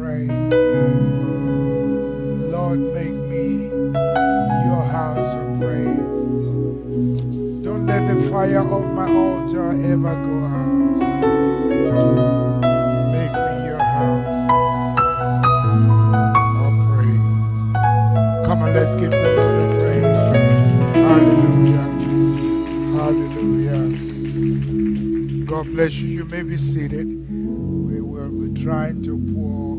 pray. Lord, make me your house of praise. Don't let the fire of my altar ever go out. Make me your house of praise. Come on, let's give the Lord a praise. Hallelujah. Hallelujah. God bless you. You may be seated. We will be trying to pour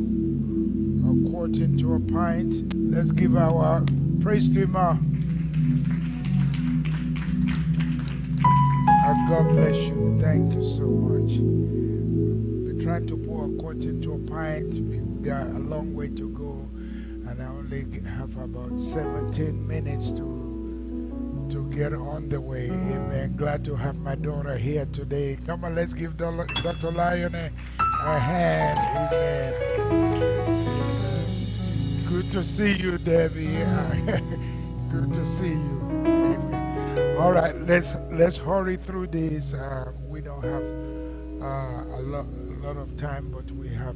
a quart into a pint. Let's give our praise to Him. God bless you. Thank you so much. We're trying to pour a quart into a pint. We've got a long way to go, and I only have about 17 minutes to get on the way. Amen. Glad to have my daughter here today. Come on, let's give Dr. Lion a hand. Amen. Good to see you, Debbie. Good to see you. Amen. All right, let's hurry through this. We don't have a lot of time, but we have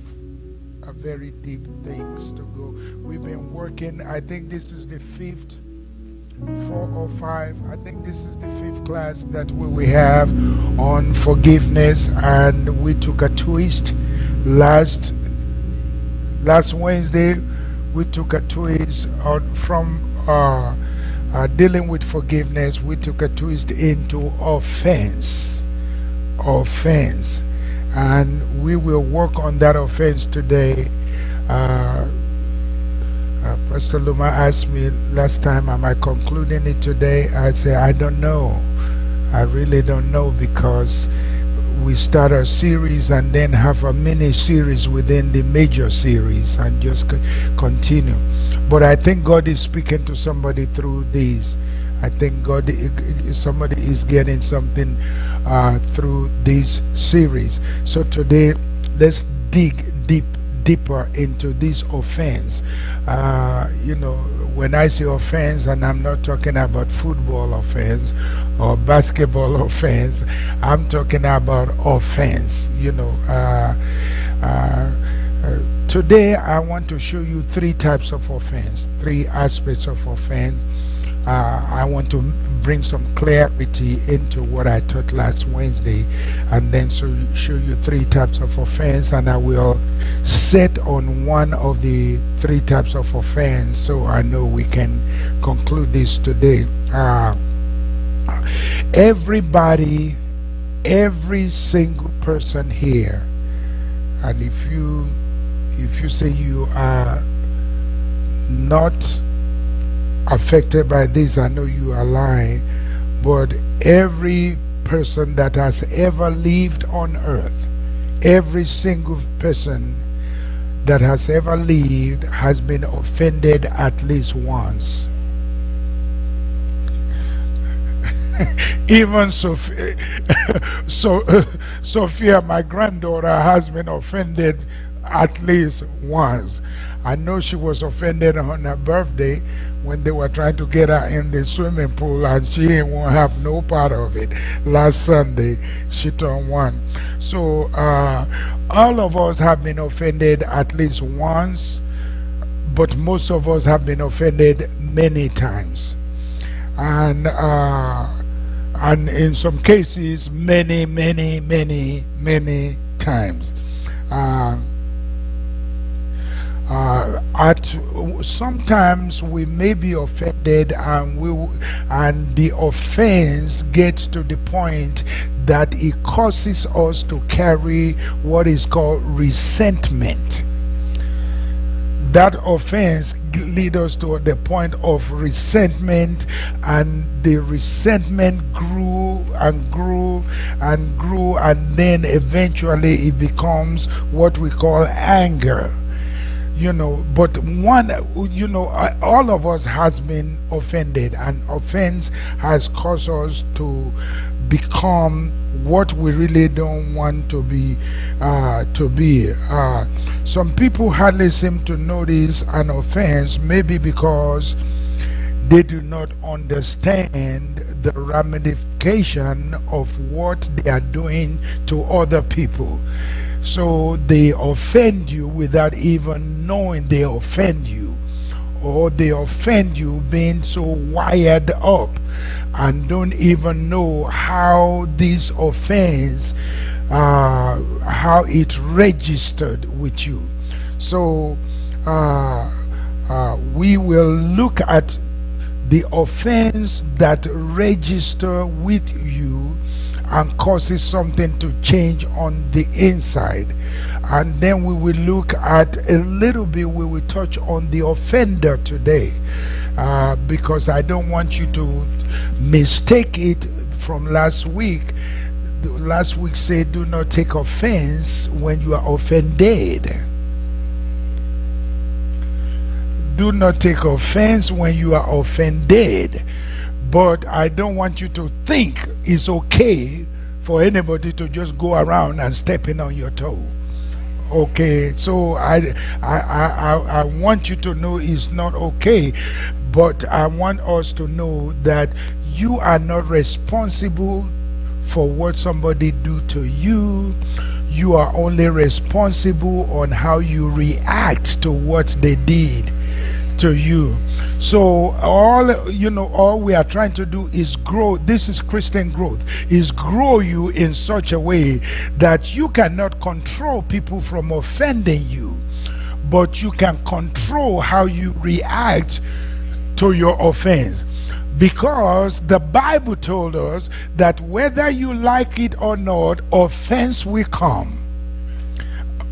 a very deep things to go. We've been working. I think this is the 5th, 4 or 5. I think this is the 5th class that we have on forgiveness, and we took a twist last Wednesday. We took a twist from dealing with forgiveness. We took a twist into offense, and we will work on that offense today. Pastor Luma asked me last time, am I concluding it today? I said, I don't know. I really don't know, because we start a series and then have a mini series within the major series and just continue. But I think God is speaking to somebody through these. I think somebody is getting something through this series. So today, let's dig deeper into this offense. When I say offense, and I'm not talking about football offense or basketball offense, I'm talking about offense. Today I want to show you 3 types of offense, 3 aspects of offense. I want to bring some clarity into what I taught last Wednesday, and then show you 3 types of offense, and I will set on one of the 3 types of offense, so I know we can conclude this today. Everybody, every single person here, and if you say you are not affected by this, I know you are lying, but every person that has ever lived on earth, every single person that has ever lived has been offended at least once. Even Sophia, my granddaughter, has been offended at least once. I know she was offended on her birthday when they were trying to get her in the swimming pool, and she won't have no part of it. Last Sunday, she turned 1. So all of us have been offended at least once, but most of us have been offended many times. And in some cases, many times. Sometimes we may be offended, and the offense gets to the point that it causes us to carry what is called resentment. That offense leads us to the point of resentment, and the resentment grew, and then eventually it becomes what we call anger. But all of us has been offended, and offense has caused us to become what we really don't want to be. Some people hardly seem to notice an offense, maybe because they do not understand the ramification of what they are doing to other people. So they offend you without even knowing they offend you, or they offend you being so wired up and don't even know how this offense, how it registered with you. So we will look at the offense that register with you and causes something to change on the inside. And then we will look at a little bit, we will touch on the offender today, because I don't want you to mistake it from last week. Last week said, do not take offense when you are offended. Do not take offense when you are offended. But I don't want you to think it's okay for anybody to just go around and stepping on your toe. Okay, so I want you to know it's not okay, but I want us to know that you are not responsible for what somebody do to you. You are only responsible on how you react to what they did to you. So all we are trying to do is grow. This is Christian growth, is grow you in such a way that you cannot control people from offending you, but you can control how you react to your offense. Because the Bible told us that whether you like it or not, offense will come.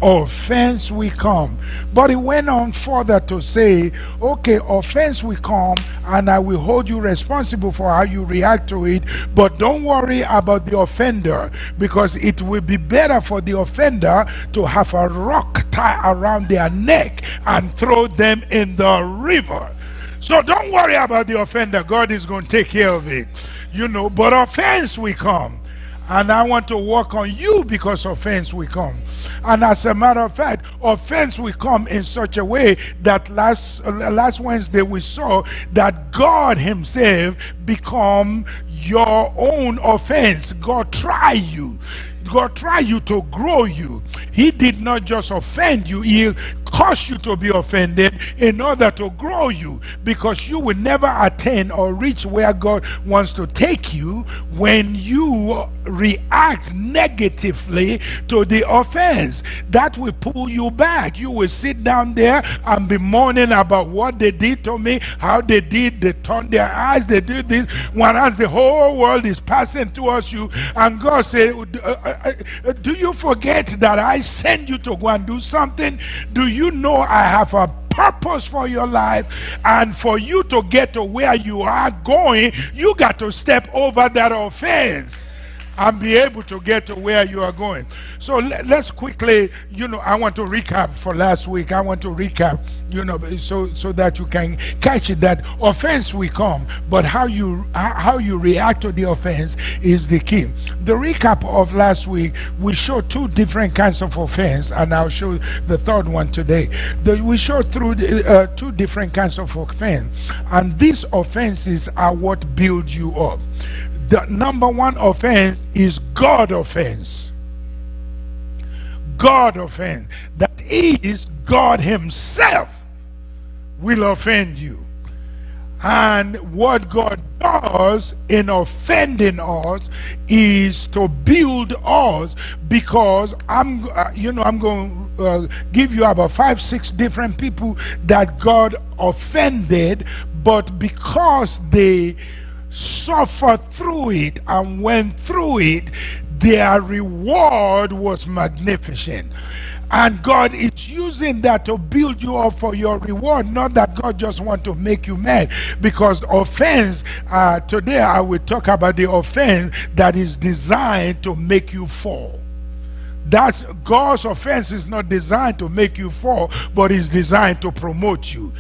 Offense will come. But it went on further to say, okay, offense will come and I will hold you responsible for how you react to it, but don't worry about the offender, because it will be better for the offender to have a rock tie around their neck and throw them in the river. So don't worry about the offender. God is going to take care of it. But offense will come. And I want to work on you because offense will come. And as a matter of fact, offense will come in such a way that last Wednesday we saw that God himself become your own offense. God try you. God try you to grow you. He did not just offend you, he caused you to be offended in order to grow you, because you will never attain or reach where God wants to take you when you react negatively to the offense. That will pull you back. You will sit down there and be mourning about what they did to me, how they turned their eyes, they did this, whereas the whole world is passing towards you, and God said, do you forget that I sent you to go and do something? Do you know I have a purpose for your life? And for you to get to where you are going, you got to step over that offense and be able to get to where you are going. So let's quickly, I want to recap for last week. I want to recap, so that you can catch it, that offense will come, but how you react to the offense is the key. The recap of last week, we showed two different kinds of offense, and I'll show the third one today. We showed through two different kinds of offense, and these offenses are what build you up. The number one offense is God offense. God offense. That is, God himself will offend you. And what God does in offending us is to build us, because I'm going to give you about 5-6 different people that God offended, but because they suffered through it and went through it, their reward was magnificent. And God is using that to build you up for your reward, not that God just wants to make you mad. Because offense, today I will talk about the offense that is designed to make you fall. That's God's offense is not designed to make you fall, but is designed to promote you.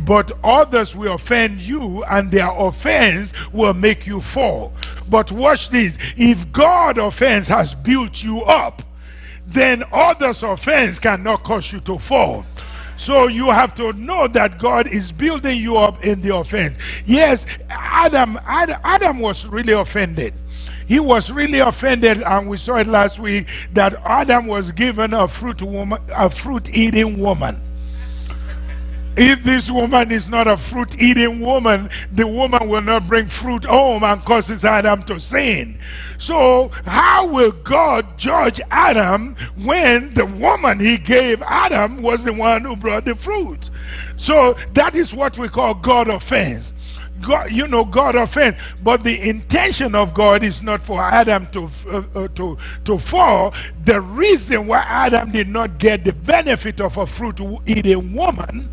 But others will offend you, and their offense will make you fall. But watch this: if God's offense has built you up, then others' offense cannot cause you to fall. So you have to know that God is building you up in the offense. Yes, Adam was really offended. He was really offended, and we saw it last week that Adam was given a fruit-eating woman. If this woman is not a fruit-eating woman, the woman will not bring fruit home and causes Adam to sin. So how will God judge Adam when the woman he gave Adam was the one who brought the fruit? So that is what we call God offense. God offense, but the intention of God is not for Adam to fall. The reason why Adam did not get the benefit of a fruit-eating woman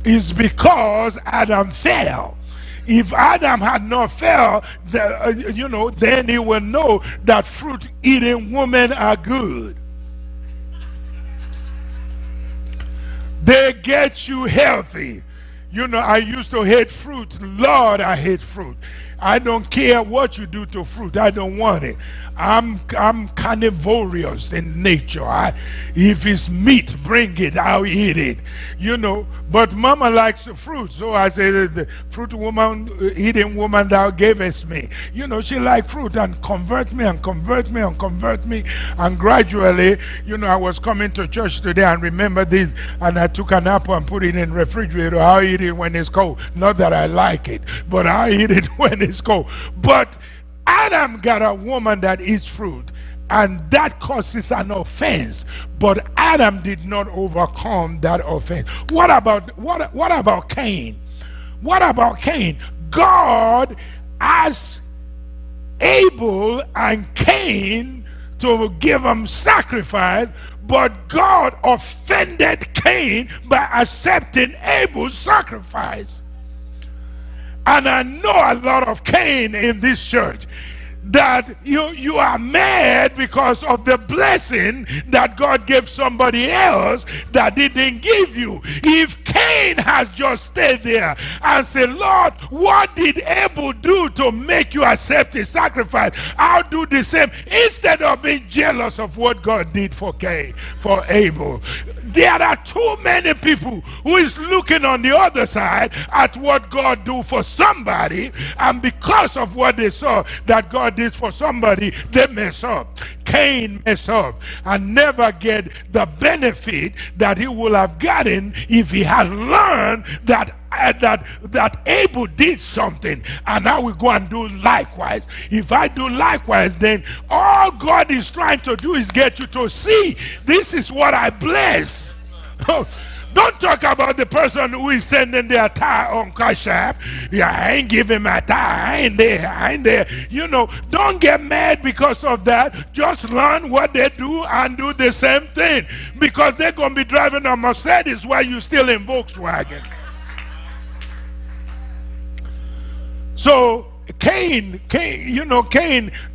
is because Adam fell. If Adam had not fell, then he will know that fruit-eating women are good. They get you healthy. I used to hate fruit. Lord, I hate fruit. I don't care what you do to fruit. I don't want it. I'm carnivorous in nature. If it's meat, bring it. I'll eat it. But Mama likes the fruit, so I say the fruit woman, eating woman thou gavest me. She liked fruit and convert me. And gradually, I was coming to church today and remember this, and I took an apple and put it in the refrigerator. I'll eat it when it's cold. Not that I like it, but I'll eat it when it's cold. But Adam got a woman that eats fruit, and that causes an offense. But Adam did not overcome that offense. What about Cain? What about Cain? God asked Abel and Cain to give him sacrifice, but God offended Cain by accepting Abel's sacrifice. And I know a lot of Cain in this church, that you are mad because of the blessing that God gave somebody else that didn't give you. If Cain has just stayed there and said, Lord, what did Abel do to make you accept his sacrifice? I'll do the same, instead of being jealous of what God did for Abel. There are too many people who is looking on the other side at what God do for somebody, and because of what they saw that God did for somebody, they mess up. Cain mess up and never get the benefit that he would have gotten if he had learned that Abel did something, and I will go and do likewise. If I do likewise, then all God is trying to do is get you to see, this is what I bless. Don't talk about the person who is sending their tithe on Cash App. Yeah, I ain't giving my tithe. I ain't there. Don't get mad because of that. Just learn what they do and do the same thing, because they're going to be driving a Mercedes while you're still in Volkswagen. So Cain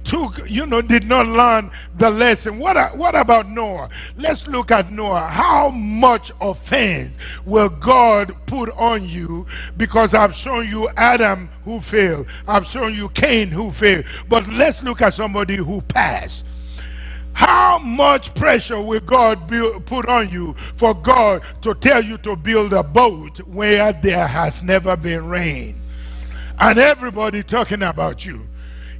took, did not learn the lesson. What about Noah? Let's look at Noah. How much offense will God put on you? Because I've shown you Adam who failed. I've shown you Cain who failed. But let's look at somebody who passed. How much pressure will God put on you for God to tell you to build a boat where there has never been rain? And everybody talking about you.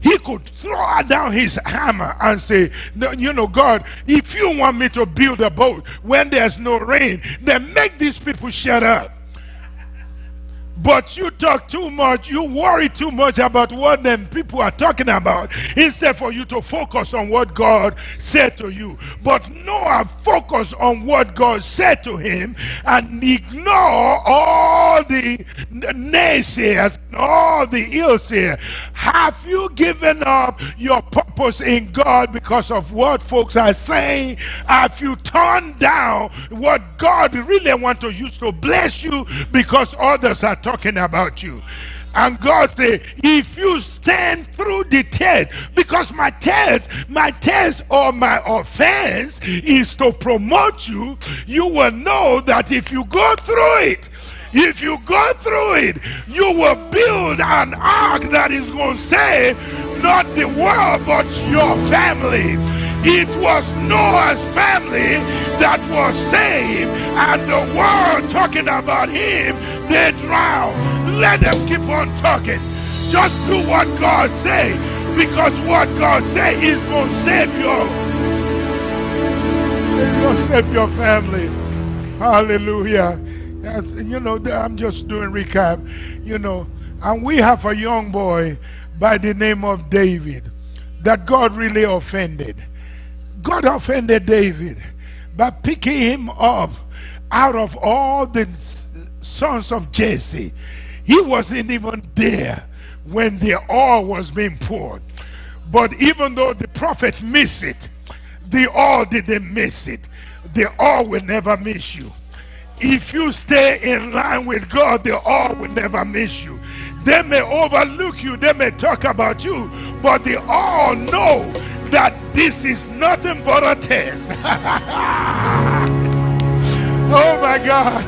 He could throw down his hammer and say, no, God, if you want me to build a boat when there's no rain, then make these people shut up. But you talk too much, you worry too much about what them people are talking about, instead for you to focus on what God said to you. But Noah focused on what God said to him and ignore all the naysayers, all the illsayers. Have you given up your purpose in God because of what folks are saying? Have you turned down what God really wants to use to bless you because others are talking about you? And God said, if you stand through the test, because my test or my offense is to promote you, you will know that if you go through it, you will build an ark that is going to save not the world but your family. It was Noah's family that was saved, and the world talking about him, they drowned. Let them keep on talking. Just do what God say, because what God say is going to save you. It's going to save your family. Hallelujah. You know, I'm just doing recap. You know, and we have a young boy by the name of David that God really offended. God offended David by picking him up out of all the sons of Jesse. He wasn't even there when the oil was being poured. But even though the prophet missed it, the oil didn't miss it. The oil will never miss you. If you stay in line with God, the oil will never miss you. They may overlook you, they may talk about you, but they all know that this is nothing but a test. Oh my God.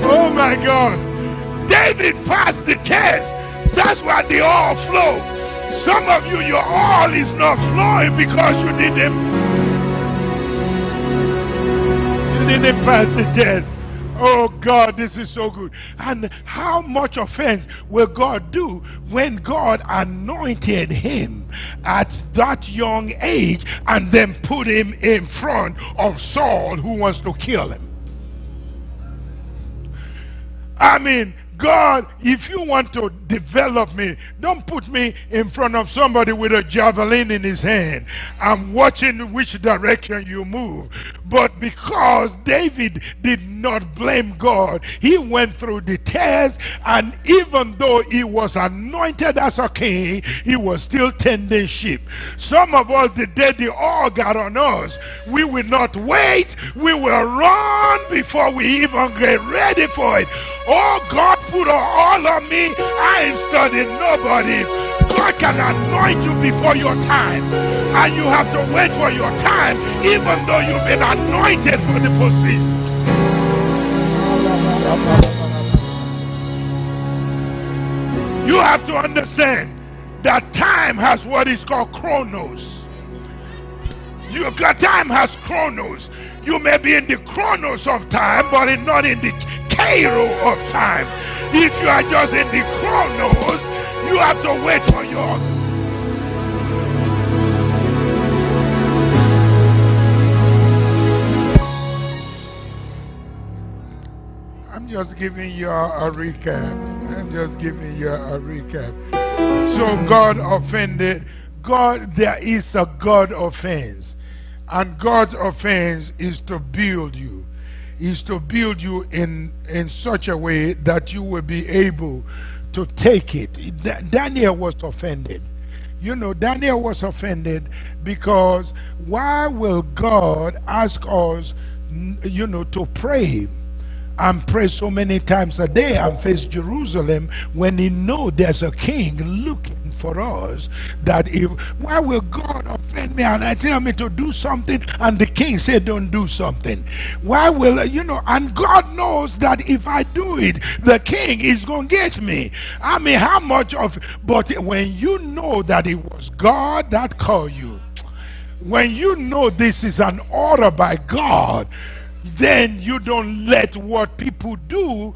Oh my God. David passed the test. That's why the oil flow. Some of you, your oil is not flowing because you didn't pass the test. Oh God, this is so good. And how much offense will God do when God anointed him at that young age and then put him in front of Saul, who wants to kill him? I mean, God, if you want to develop me, don't put me in front of somebody with a javelin in his hand. I'm watching which direction you move. But because David did not blame God, he went through the test, and even though he was anointed as a king, he was still tending sheep. Some of us, the day the oil got on us, we will not wait. We will run before we even get ready for it. Oh, God put all on me. I ain't studying nobody. God can anoint you before your time, and you have to wait for your time, even though you've been anointed for the position. You have to understand that time has what is called chronos. Time has chronos. You may be in the chronos of time, but not in the Cairo of time. If you are just in the chronos, you have to wait for your... I'm just giving you a recap. I'm just giving you a recap. So God offended. God, there is a God offense. And God's offense is to build you. Is to build you in such a way that you will be able to take it. Daniel was offended. You know, Daniel was offended because why will God ask us, you know, to pray and pray so many times a day and face Jerusalem when he know there's a king looking for us? That if, why will God offend me and I tell me to do something and the king said don't do something? Why will, you know, and God knows that if I do it, the king is going to get me. I mean, how much of, but when you know that it was God that called you, when you know this is an order by God, then you don't let what people do.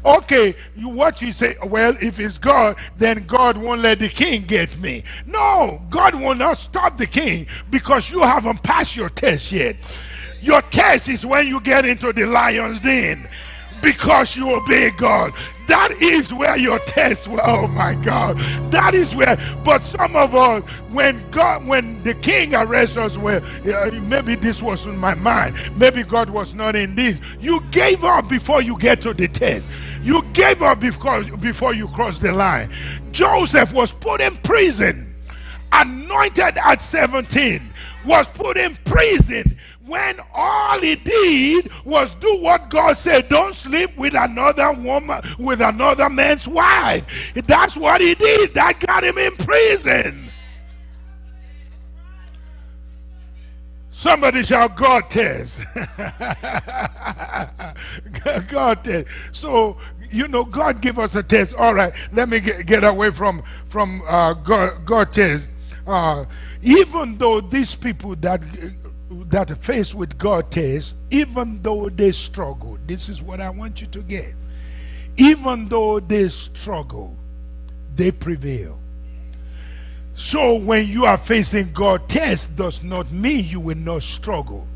What you say, well, if it's God, then God won't let the king get me. No, God will not stop the king because you haven't passed your test yet. Your test is when you get into the lion's den because you obey God. That is where your test will, oh my God, that is where. But some of us, when the king arrests us, well, maybe this was in my mind, maybe God was not in this. You gave up before you get to the test. You gave up before you cross the line. Joseph was put in prison, anointed at 17, was put in prison when all he did was do what God said. Don't sleep with another woman, with another man's wife. That's what he did. That got him in prison. Somebody shout, God test. God test. So, you know, God give us a test. All right, let me get away from God test. even though these people that face with God test, even though they struggle, this is what I want you to get. Even though they struggle, they prevail. So when you are facing God test, does not mean you will not struggle.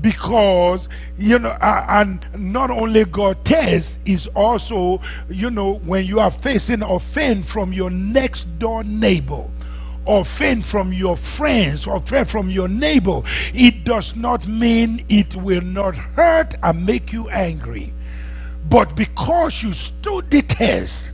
Because, and not only God test, is also, when you are facing offense from your next door neighbor, offense from your friends, offense from your neighbor, it does not mean it will not hurt and make you angry. But because you stood the test,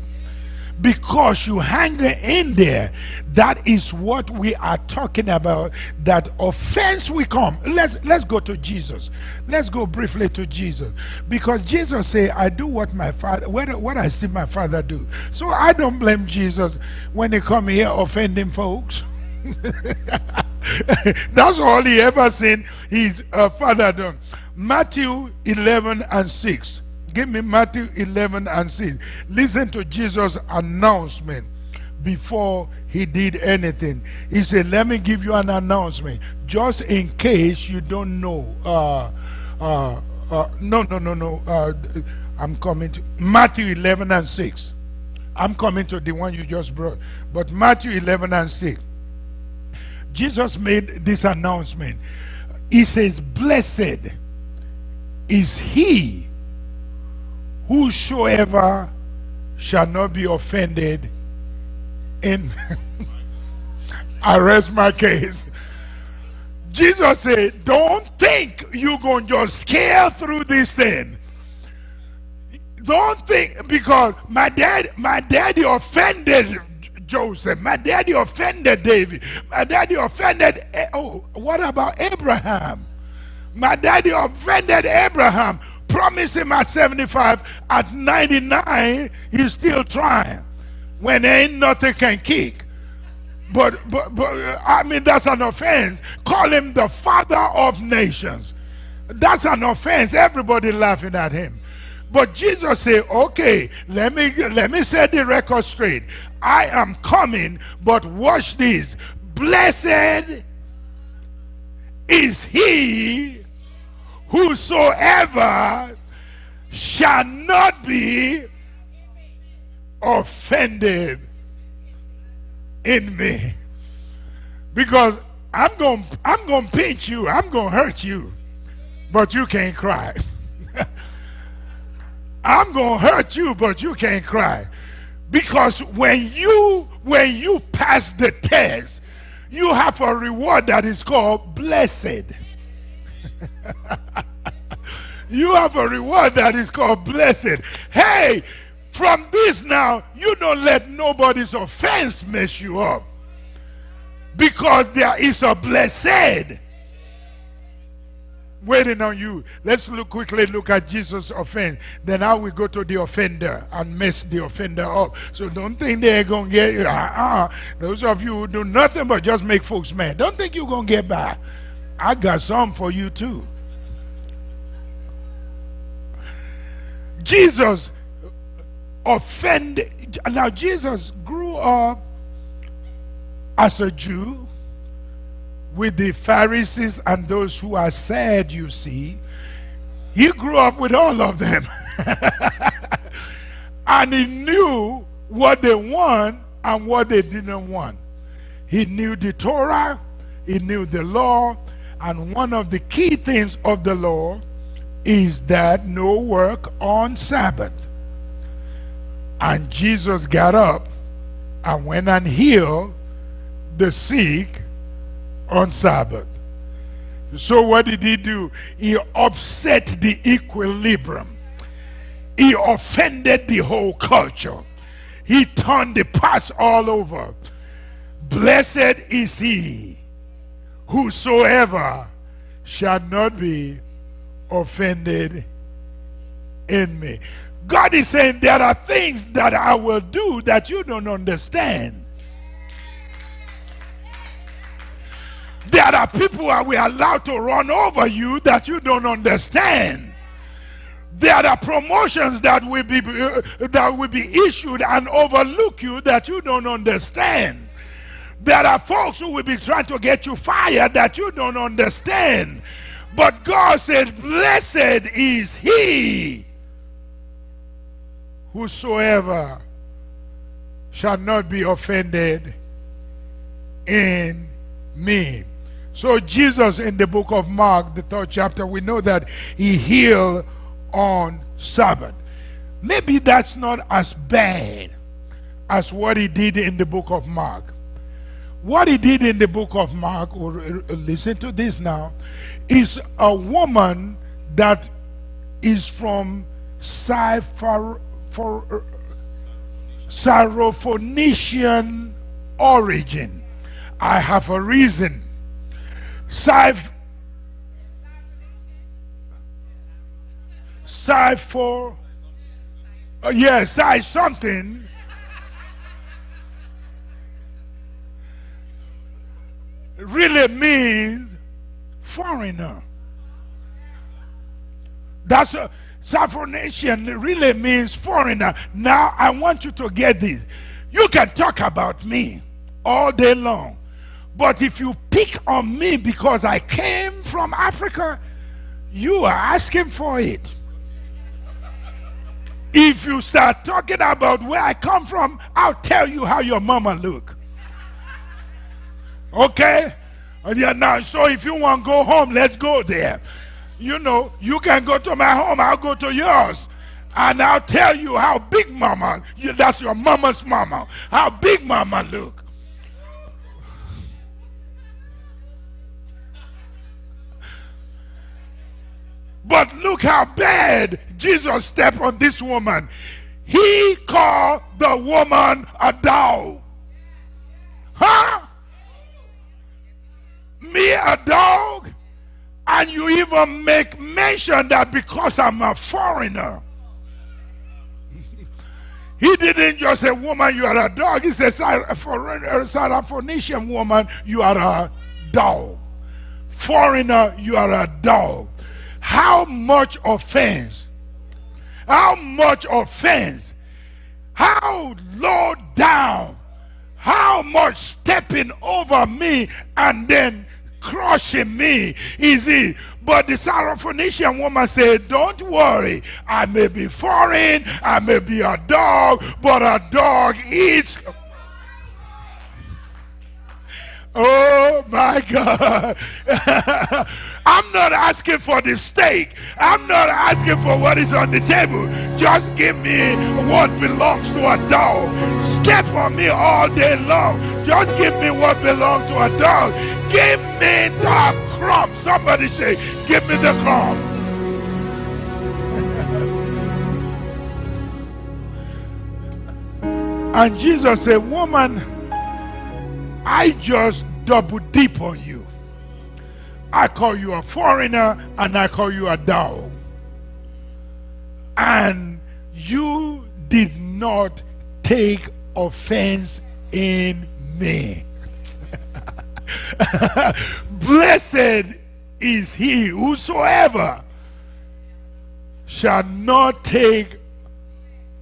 because you hang in there, that is what we are talking about. That offense will come. Let's go to Jesus. Let's go briefly to Jesus, because Jesus said, I do what my father, what I see my father do. So I don't blame Jesus when he come here offending folks. That's all he ever seen his father do. Matthew 11:6. Give me Matthew 11:6. Listen to Jesus' announcement before he did anything. He said, let me give you an announcement, just in case you don't know. I'm coming to Matthew 11:6. I'm coming to the one you just brought. But Matthew 11:6. Jesus made this announcement. He says, blessed is he whosoever shall not be offended in I rest my case. Jesus said, don't think you're going to just scale through this thing. Don't think, because my daddy offended Joseph, my daddy offended David, my daddy offended, what about Abraham? My daddy offended Abraham, promised him at 75, at 99 he's still trying when there ain't nothing can kick. But I mean, that's an offense. Call him the father of nations. That's an offense. Everybody laughing at him. But Jesus said, okay, let me set the record straight. I am coming, but watch this. Blessed is he whosoever shall not be offended in me. Because I'm going to pinch you, I'm going to hurt you, but you can't cry. I'm going to hurt you, but you can't cry. Because when you pass the test, you have a reward that is called blessed. You have a reward that is called blessed. Hey, from this now, you don't let nobody's offense mess you up. Because there is a blessed waiting on you. Let's quickly look at Jesus' offense. Then I will go to the offender and mess the offender up. So don't think they're going to get you. Those of you who do nothing but just make folks mad, don't think you're going to get by. I got some for you too. Jesus offended. Now Jesus grew up as a Jew with the Pharisees and those who are sad, you see. He grew up with all of them. And he knew what they want and what they didn't want. He knew the Torah, he knew the law, and one of the key things of the law is that no work on Sabbath. And Jesus got up and went and healed the sick on Sabbath. So what did he do? He upset the equilibrium. He offended the whole culture. He turned the parts all over. Blessed is he whosoever shall not be offended in me. God is saying there are things that I will do that you don't understand. There are people I will allow to run over you that you don't understand. There are promotions that will be issued and overlook you that you don't understand. There are folks who will be trying to get you fired that you don't understand. But God said, blessed is he whosoever shall not be offended in me. So Jesus in the book of Mark, the 3rd chapter, we know that he healed on Sabbath. Maybe that's not as bad as what he did in the book of Mark. What he did in the book of Mark, or listen to this now, is a woman that is from Syrophoenician origin. I have a reason. Something. Really means foreigner. That's a Syrophoenician really means foreigner. Now I want you to get this. You can talk about me all day long, but if you pick on me because I came from Africa, you are asking for it. If you start talking about where I come from, I'll tell you how your mama look. Okay? Yeah, now, so if you want to go home, let's go there. You know, you can go to my home, I'll go to yours. And I'll tell you how big mama, that's your mama's mama, how big mama look. But look how bad Jesus stepped on this woman. He called the woman a dog. Huh? Me a dog? And you even make mention that because I'm a foreigner. He didn't just say, woman, you are a dog. He said, Syrophoenician woman, you are a dog. Foreigner, you are a dog. How much offense? How much offense? How low down? How much stepping over me and then crushing me is it? But the Syrophoenician woman said, don't worry, I may be foreign, I may be a dog, but a dog eats. Oh my God. I'm not asking for the steak. I'm not asking for what is on the table. Just give me what belongs to a dog. Step on me all day long. Just give me what belongs to a dog. Give me the crumb. Somebody say, give me the crumb. And Jesus said, woman, I just double dip on you. I call you a foreigner and I call you a dog. And you did not take offense in me. Blessed is he whosoever shall not take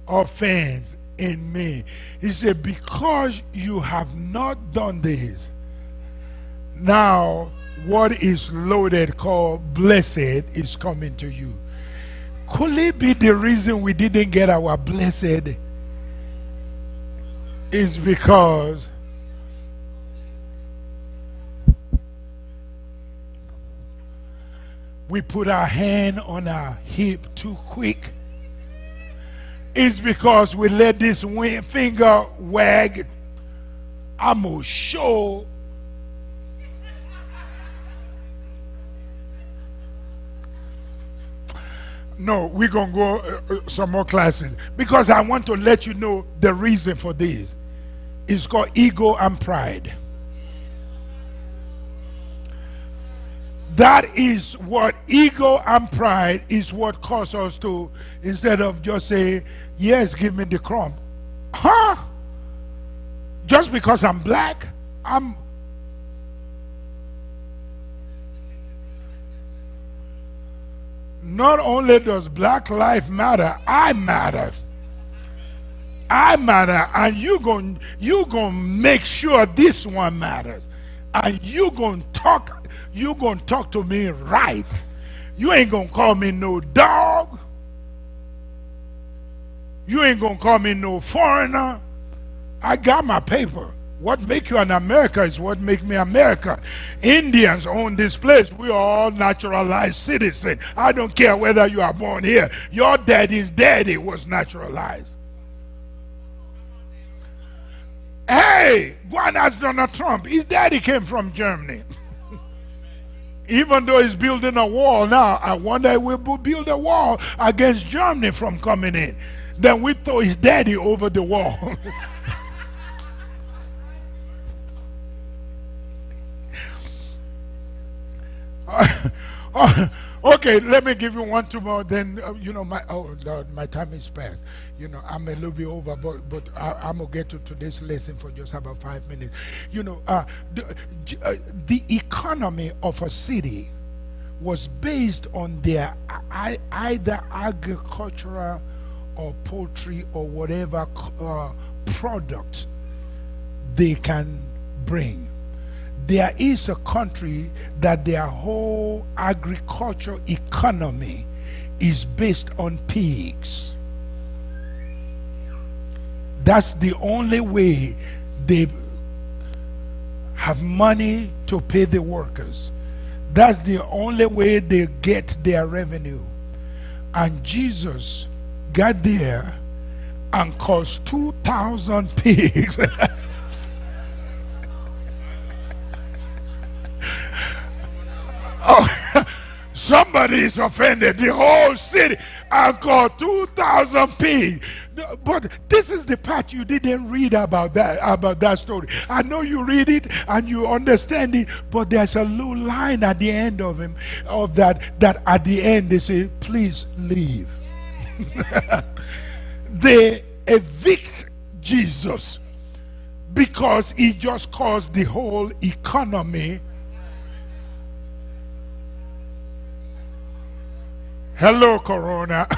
offense in me. He said, because you have not done this, now what is loaded called blessed is coming to you. Could it be the reason we didn't get our blessed is because we put our hand on our hip too quick? It's because we let this finger wag. I'm going to show. No, we're going to go some more classes. Because I want to let you know the reason for this. It's called ego and pride. That is what ego and pride is what causes us to, instead of just say, yes, give me the crumb. Huh? Just because I'm black, I'm... Not only does black life matter, I matter. I matter, and you gonna make sure this one matters, and you gonna talk to me right. You ain't gonna call me no dog. You ain't gonna call me no foreigner. I got my paper. What make you an American is what make me American. Indians own this place. We are all naturalized citizens. I don't care whether you are born here. Your daddy's daddy was naturalized. Hey, go and ask Donald Trump. His daddy came from Germany. Even though he's building a wall now, I wonder if we'll build a wall against Germany from coming in. Then we throw his daddy over the wall. Okay, let me give you one, two more. Then oh Lord, my time is past. I'm a little bit over, but I'm gonna get to today's lesson for just about 5 minutes. The economy of a city was based on their either agricultural or poultry or whatever product they can bring. There is a country that their whole agriculture economy is based on pigs. That's the only way they have money to pay the workers. That's the only way they get their revenue. And Jesus got there and caused 2,000 pigs. Oh, somebody is offended. The whole city and called 2,000 pigs. But this is the part you didn't read about that story. I know you read it and you understand it, but there's a little line at the end of that at the end they say, please leave. They evict Jesus because he just caused the whole economy. Hello, Corona.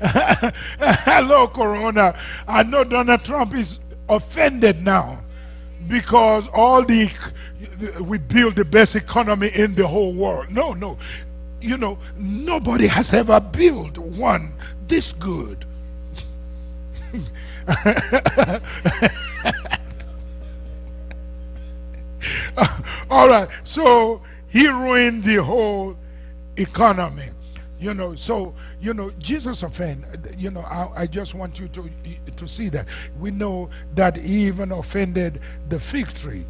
Hello, Corona. I know Donald Trump is offended now because we build the best economy in the whole world. No. Nobody has ever built one this good. All right, so he ruined the whole economy. Jesus offended. I just want you to see that. We know that he even offended the fig tree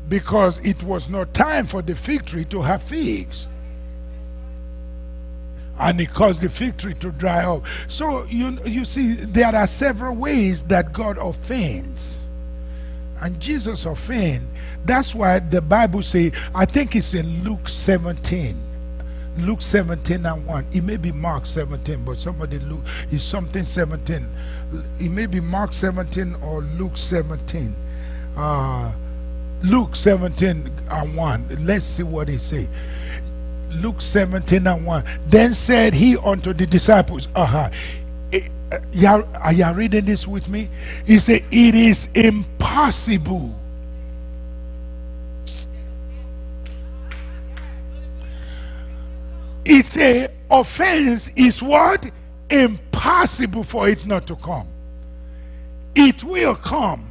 because it was not time for the fig tree to have figs. And it caused the fig tree to dry up. So you see, there are several ways that God offends. And Jesus offends. That's why the Bible says, I think it's in Luke 17. Luke 17 and 1. It may be Mark 17, but somebody look, it's something 17. It may be Mark 17 or Luke 17. Luke 17 and 1. Let's see what he says. Luke 17 and 1. Then said he unto the disciples, are you reading this with me? He said, it is impossible. It's a offense is what? Impossible for it not to come. It will come.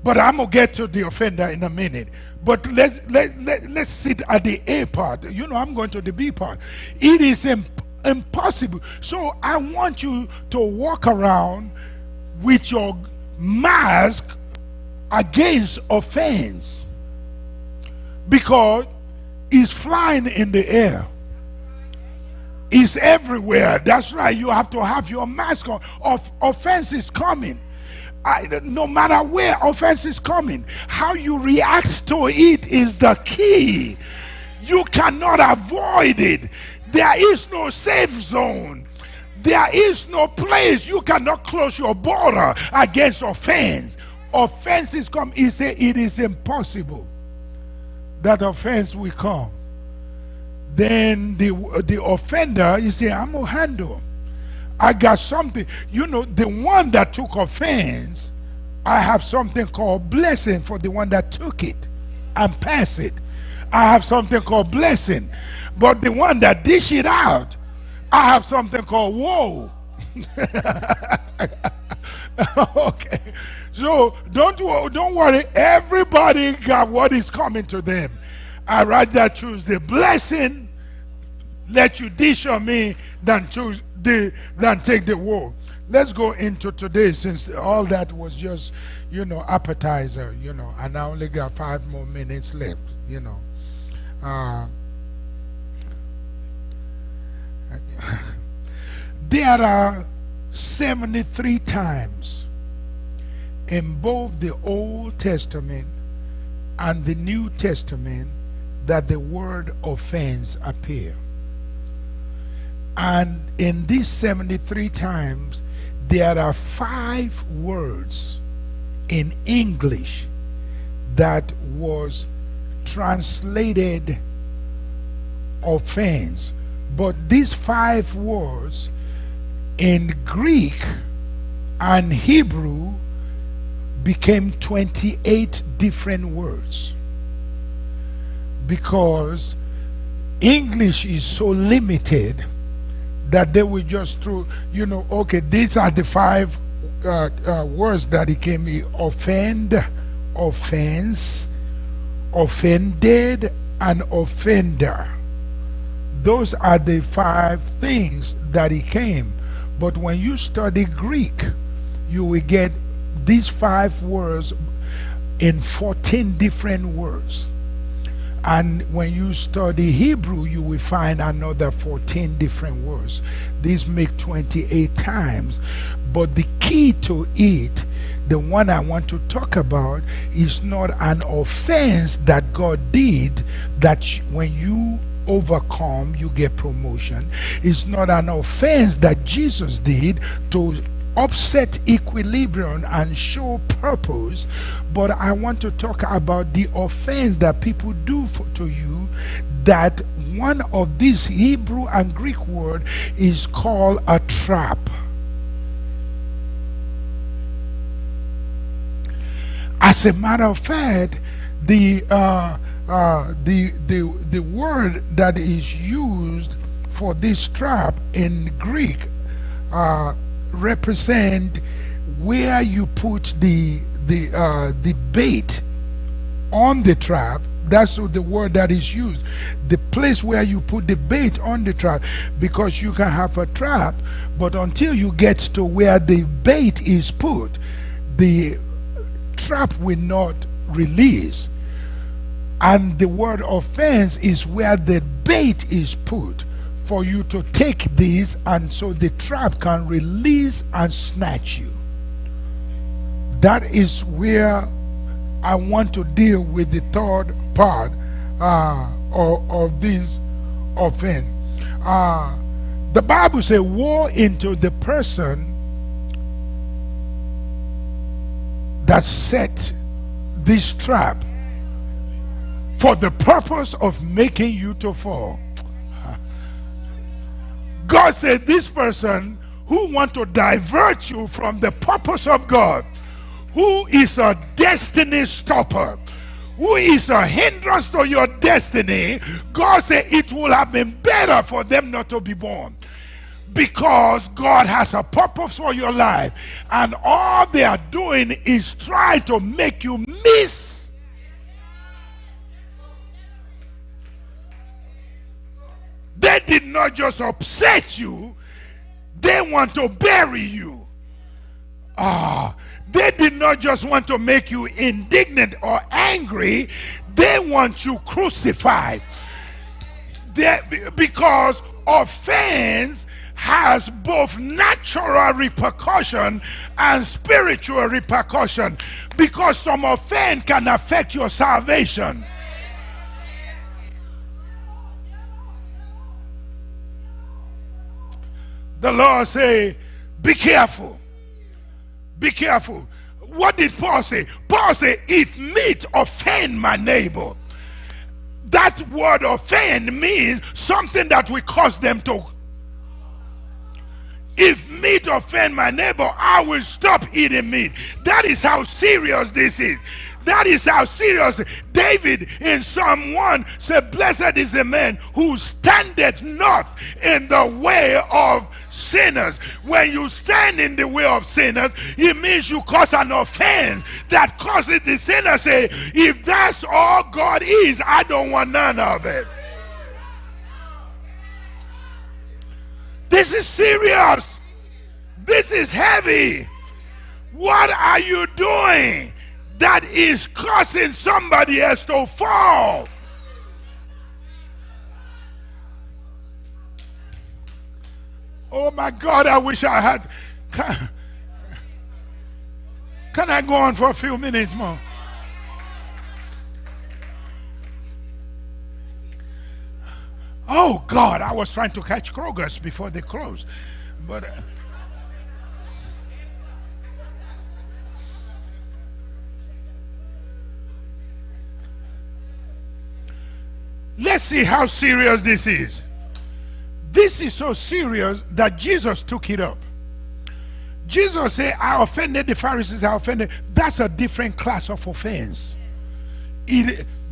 But I'm going to get to the offender in a minute. But let's sit at the A part. I'm going to the B part. It is impossible. So I want you to walk around with your mask against offense. Because it's flying in the air. It's everywhere. That's right. You have to have your mask on. Offense is coming. No matter where offense is coming, how you react to it is the key. You cannot avoid it. There is no safe zone. There is no place. You cannot close your border against offense. Offense is come. He said it is impossible that offense will come. Then the offender, you say, I'm going to handle. I got something. You know, the one that took offense, I have something called blessing for the one that took it and passed it. I have something called blessing. But the one that dish it out, I have something called woe. Okay. So don't worry. Everybody got what is coming to them. I rather choose the blessing, let you dish on me, than take the woe. Let's go into today, since all that was just, appetizer, and I only got 5 more minutes left, There are 73 times in both the Old Testament and the New Testament that the word offense appear. And in these 73 times, there are 5 words in English that was translated offense. But these 5 words in Greek and Hebrew became 28 different words, because English is so limited that they will just throw, okay, these are the 5 words that it came in: offend, offense, offended, and offender. Those are the 5 things that it came. But when you study Greek, you will get these 5 words in 14 different words. And when you study Hebrew, you will find another 14 different words. These make 28 times. But the key to it, the one I want to talk about, is not an offense that God did, that when you overcome, you get promotion. It's not an offense that Jesus did to upset equilibrium and show purpose. But I want to talk about the offense that people do to you, that one of these Hebrew and Greek word is called a trap. As a matter of fact, the word that is used for this trap in Greek represent where you put the bait on the trap. That's the word that is used. The place where you put the bait on the trap, because you can have a trap, but until you get to where the bait is put, the trap will not release. And the word offense is where the bait is put for you to take this, and so the trap can release and snatch you. That is where I want to deal with the third part of this offense. The Bible says, woe into the person that set this trap for the purpose of making you to fall. God said, this person who want to divert you from the purpose of God, who is a destiny stopper, who is a hindrance to your destiny, God said it would have been better for them not to be born. Because God has a purpose for your life, and all they are doing is try to make you miss. They did not just upset you, they want to bury you. They did not just want to make you indignant or angry, they want you crucified. Because offense has both natural repercussion and spiritual repercussion, because some offense can affect your salvation. The Lord say, be careful. Be careful. What did Paul say? Paul said, if meat offend my neighbor. That word offend means something that will cause them to If meat offend my neighbor, I will stop eating meat. That is how serious this is. That is how serious. David in Psalm 1 said, blessed is the man who standeth not in the way of sinners. When you stand in the way of sinners, it means you cause an offense that causes the sinner say, if that's all God is, I don't want none of it. This is serious. This is heavy. What are you doing that is causing somebody else to fall? Oh my God, I wish I had. Can I go on for a few minutes more? Oh God, I was trying to catch Kroger's before they closed. But let's see how serious this is. This is so serious that Jesus took it up. Jesus said, I offended the Pharisees, I offended. That's a different class of offense.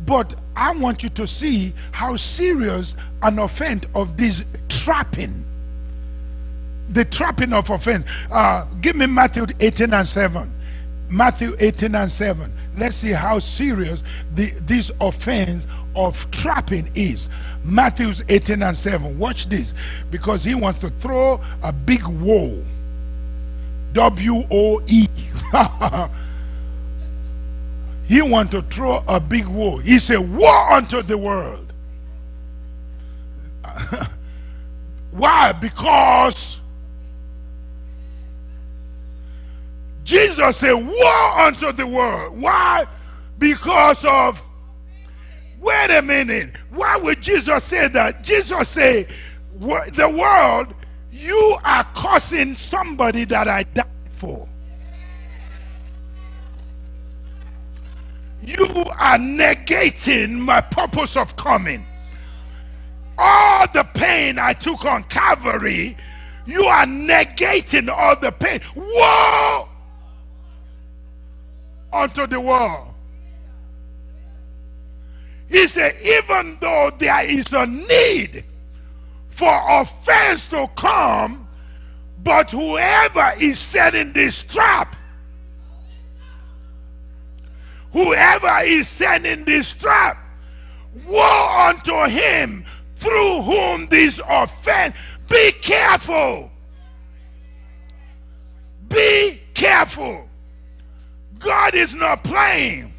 But I want you to see how serious an offense of this trapping. The trapping of offense. Give me Matthew 18 and 7. Matthew 18 and 7. Let's see how serious this offense of trapping is. Matthew 18 and 7. Watch this. Because he wants to throw a big woe. W-O-E. He wants to throw a big woe. He said, woe unto the world. Why? Because Jesus said, woe unto the world. Why? Because of, wait a minute. Why would Jesus say that? Jesus said, the world, you are causing somebody that I died for. You are negating my purpose of coming. All the pain I took on Calvary, you are negating all the pain. Woe unto the world. He said, even though there is a need for offense to come, but whoever is setting this trap, whoever is setting this trap, woe unto him through whom this offense. Be careful. Be careful. God is not playing.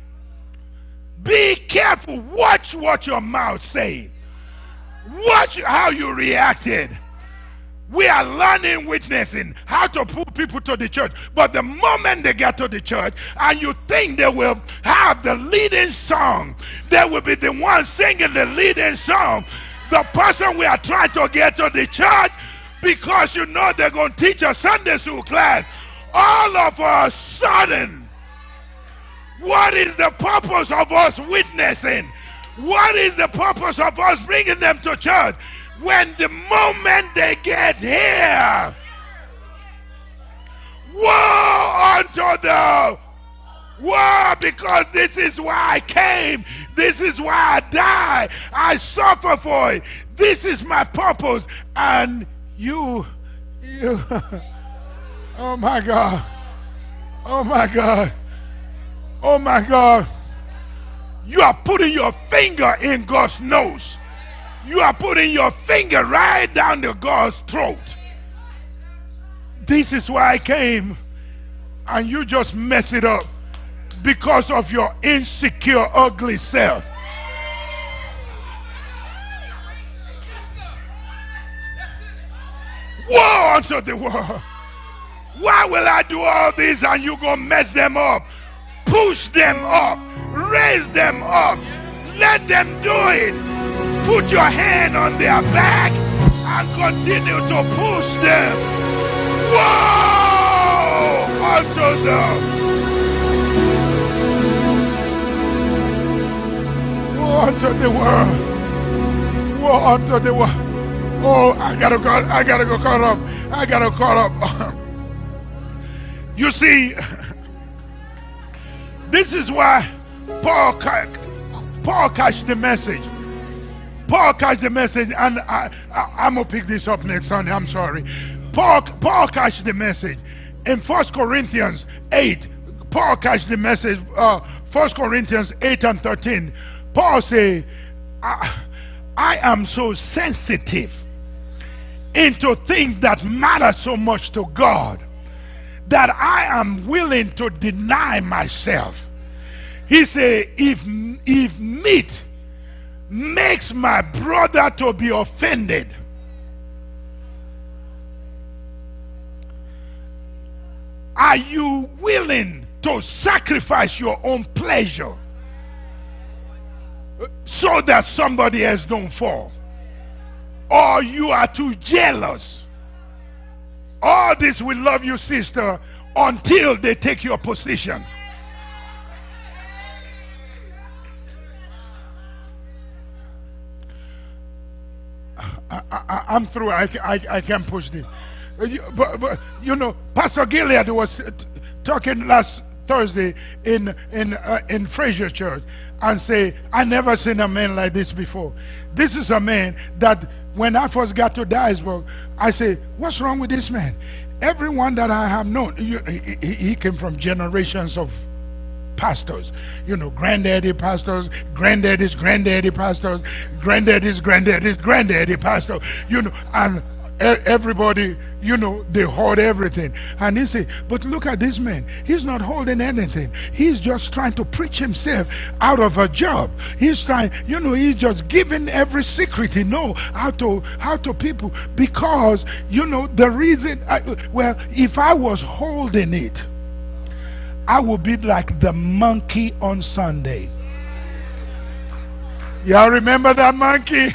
Be careful. Watch what your mouth says. Watch how you reacted. We are learning, witnessing how to pull people to the church. But the moment they get to the church and you think they will have the leading song, they will be the one singing the leading song, the person we are trying to get to the church, because you know they're going to teach a Sunday school class, all of a sudden, what is the purpose of us witnessing? What is the purpose of us bringing them to church? When the moment they get here, woe unto the woe, because this is why I came. This is why I died. I suffer for it. This is my purpose. And you, oh my God, oh my God, oh my God, you are putting your finger in God's nose. You are putting your finger right down the God's throat. This is why I came, and you just mess it up because of your insecure, ugly self. Woe unto the world. Why will I do all this and you gonna mess them up? Push them up. Raise them up. Let them do it. Put your hand on their back and continue to push them. Woe unto them. Woe unto the world. Woe unto the world. Oh, I gotta go cut off. I got to call up. You see, this is why Paul catch the message. Paul catch the message, and I'm going to pick this up next Sunday. I'm sorry. Paul catch the message. In 1 Corinthians 8, Paul catch the message. 1 Corinthians 8 and 13. Paul say, I am so sensitive into things that matter so much to God that I am willing to deny myself. He said, if meat makes my brother to be offended, are you willing to sacrifice your own pleasure so that somebody else don't fall? Or you are too jealous? All this will love you, sister, until they take your position. I'm through. I can't push this. But you know, Pastor Gilead was talking last Thursday in Fraser Church and say, I never seen a man like this before. This is a man that when I first got to Dyersburg, I say, what's wrong with this man? Everyone that I have known, he came from generations of pastors, you know, granddaddy pastors, granddaddy's granddaddy pastors, granddaddy's granddaddy's granddaddy pastor, you know, and everybody, you know, they hold everything. And he said, but look at this man, he's not holding anything. He's just trying to preach himself out of a job. He's trying, you know, he's just giving every secret he knows how to people, because, you know, the reason, well, if I was holding it, I would be like the monkey on Sunday. Y'all remember that monkey?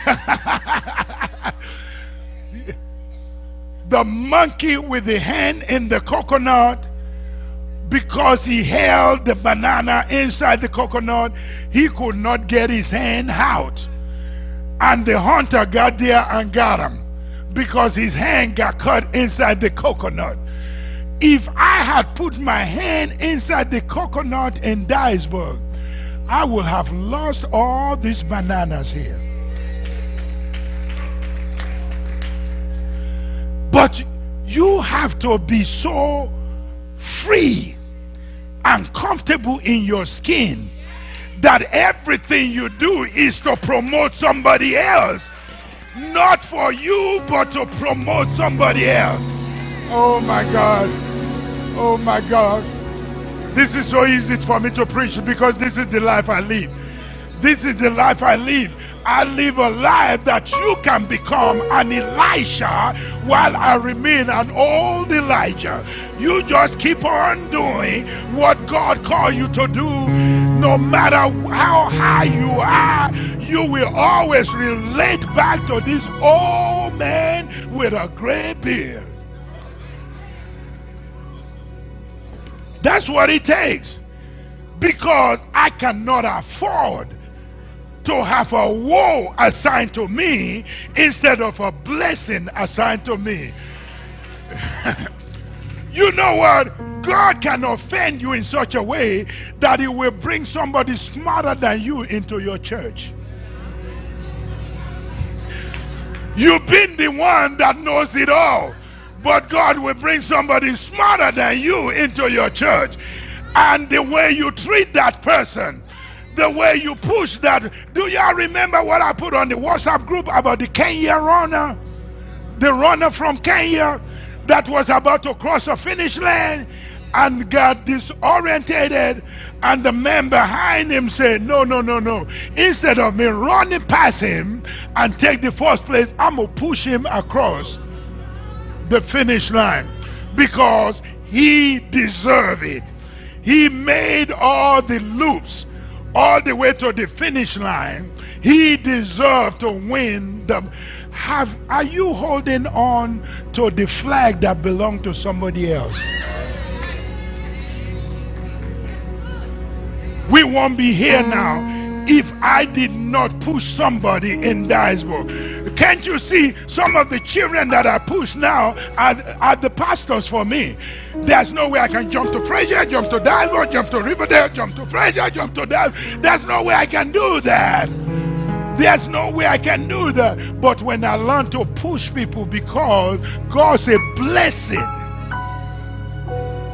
The monkey with the hand in the coconut, because he held the banana inside the coconut, he could not get his hand out. And the hunter got there and got him because his hand got cut inside the coconut. If I had put my hand inside the coconut in Dyersburg, I would have lost all these bananas here. But you have to be so free and comfortable in your skin that everything you do is to promote somebody else. Not for you, but to promote somebody else. Oh my God. Oh my God. This is so easy for me to preach because this is the life I live. This is the life I live. I live a life that you can become an Elisha while I remain an old Elijah. You just keep on doing what God called you to do. No matter how high you are, you will always relate back to this old man with a gray beard. That's what it takes. Because I cannot afford to have a woe assigned to me instead of a blessing assigned to me. You know what? God can offend you in such a way that He will bring somebody smarter than you into your church. You've been the one that knows it all, but God will bring somebody smarter than you into your church. And the way you treat that person, the way you push that. Do y'all remember what I put on the WhatsApp group about the Kenya runner? The runner from Kenya that was about to cross a finish line and got disorientated, and the man behind him said, no. Instead of me running past him and take the first place, I'm going to push him across the finish line because he deserved it. He made all the loops all the way to the finish line. He deserved to win. Are you holding on to the flag that belonged to somebody else? We won't be here now if I did not push somebody in diaspora. Can't you see some of the children that I push now are the pastors for me? There's no way I can jump to Fraser, jump to diaspora, jump to Riverdale, jump to Fraser, jump to diaspora. There's no way I can do that. There's no way I can do that. But when I learn to push people, because God's a blessing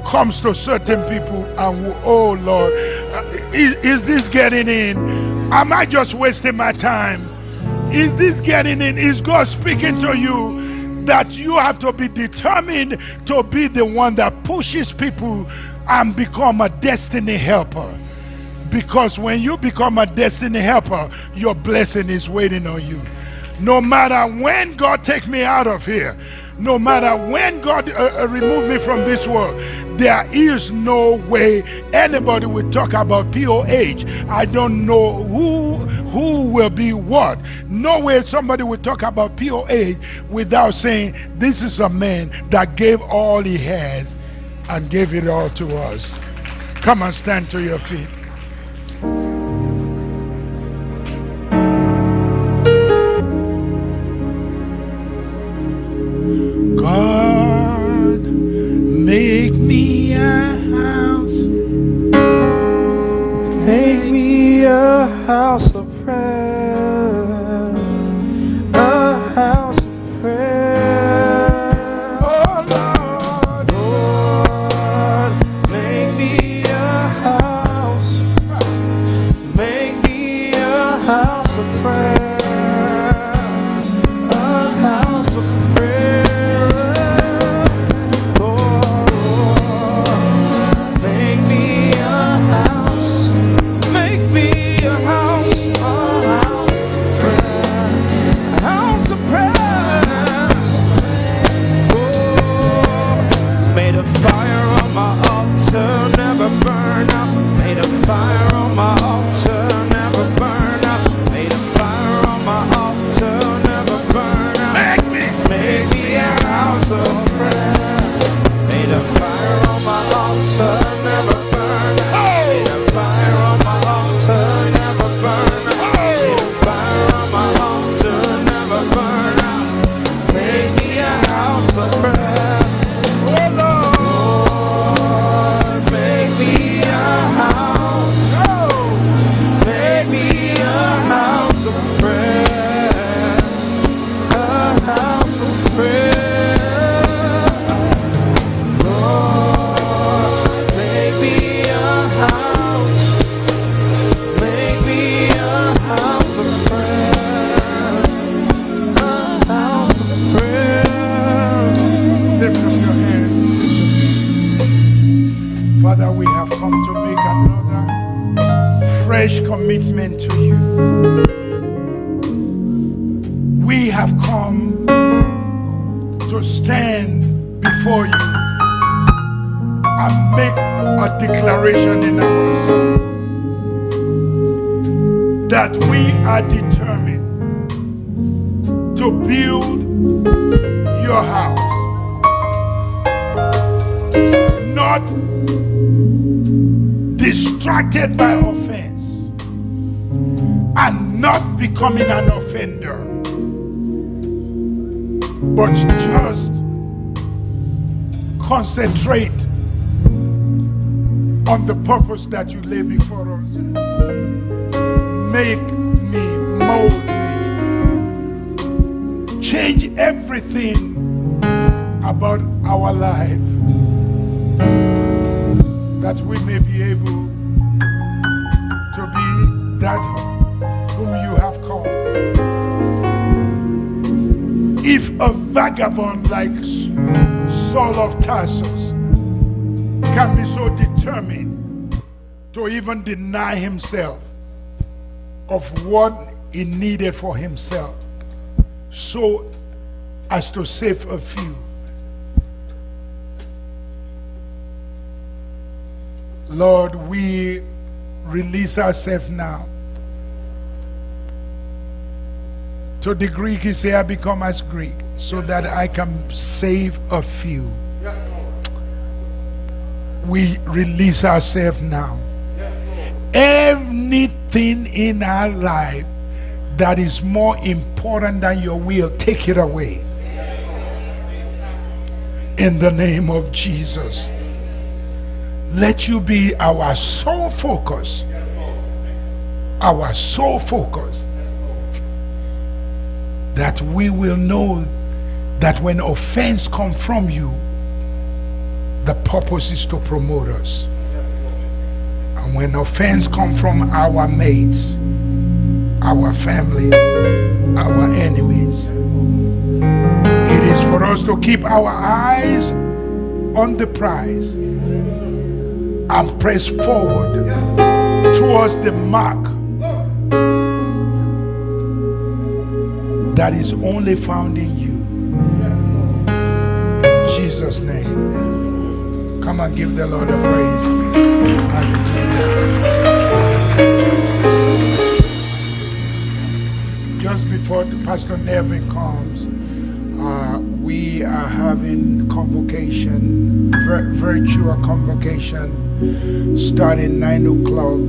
comes to certain people, and oh Lord, is this getting in? Am I just wasting my time? Is this getting in? Is God speaking to you that you have to be determined to be the one that pushes people and become a destiny helper? Because when you become a destiny helper, your blessing is waiting on you. No matter when God take me out of here, no matter when God remove me from this world, there is no way anybody will talk about POH. I don't know who will be what. No way somebody will talk about POH without saying, this is a man that gave all he has and gave it all to us. Come and stand to your feet. God, make me a house. Make me a house of prayer. A house of prayer. Oh Lord, Lord, make me a house. Make me a house of prayer. A house of prayer. Fire on my altar, never burn out. Made a fire on my altar, never burn out. Make me a house of prayer. Made a fire on my altar, never burn out. Made a fire on my altar, never burn out. Made a fire on my altar, never burn out. Make me a house of prayer. Oh Lord, make me a house. Make me a house of prayer, a house of prayer. Lord, make me a house, make me a house of prayer, a house of prayer. lift up your hands. Father, we have come to make another fresh commitment to you. We have come to stand before you and make a declaration in our soul that we are determined to build your house, not distracted by offense and not becoming an offender, but just concentrate on the purpose that you lay before us. Make me, mold me, change everything about our life, that we may be able to be that whom you have called. If a vagabond like Saul of Tarsus can be so determined to even deny himself of what he needed for himself, so as to save a few, Lord, we release ourselves now. To the Greek, he said, I become as Greek so that I can save a few. We release ourselves now. Anything in our life that is more important than your will, take it away. In the name of Jesus. Let you be our sole focus. Our sole focus. That we will know that when offense comes from you, the purpose is to promote us. And when offense comes from our mates, our family, our enemies, it is for us to keep our eyes on the prize and press forward towards the mark that is only found in you. In Jesus' name. Come and give the Lord a praise. Just before the Pastor Nevin comes, we are having convocation, virtual convocation, starting 9 o'clock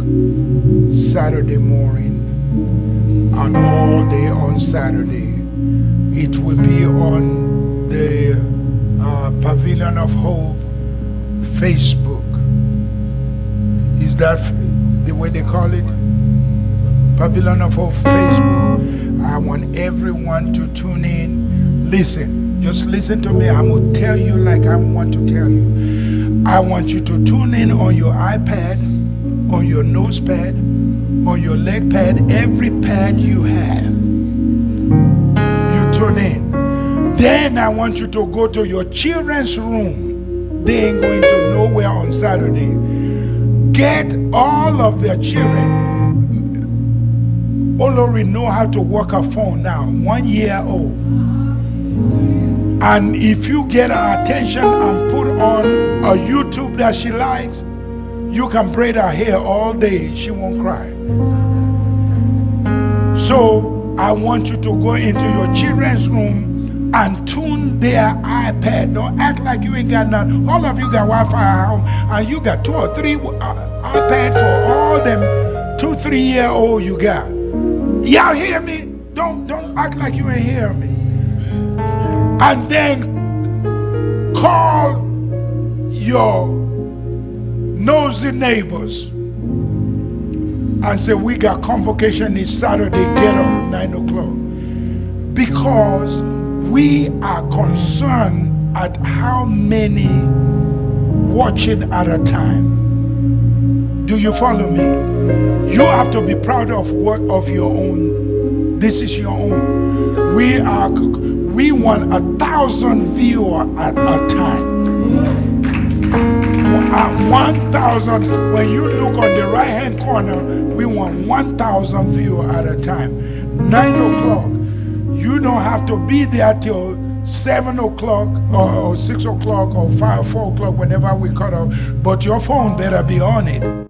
Saturday morning and all day on Saturday. It will be on the Pavilion of Hope Facebook. Is that the way they call it? Pavilion of Hope Facebook. I want everyone to tune in. Listen, just listen to me. I'm going to tell you like I want to tell you. I want you to tune in on your iPad, on your nose pad, on your leg pad, every pad you have. You tune in. Then I want you to go to your children's room. They ain't going to nowhere on Saturday. Get all of their children. Olori know how to work a phone now, 1 year old. And if you get her attention and put on a YouTube that she likes, you can braid her hair all day, she won't cry. So I want you to go into your children's room and tune their iPad. Don't act like you ain't got none. All of you got Wi-Fi at home, and you got 2 or 3 iPad for all them 2-3 year old you got. Y'all hear me? Don't act like you ain't hear me. And then call your nosy neighbors and say, we got convocation this Saturday, get up 9 o'clock. Because we are concerned at how many watching at a time. Do you follow me? You have to be proud of what of your own. This is your own. We want 1,000 viewers at a time. At 1,000, when you look on the right hand corner, we want 1,000 viewers at a time. 9 o'clock. You don't have to be there till 7 o'clock or 6 o'clock or 4 o'clock whenever we cut off, but your phone better be on it.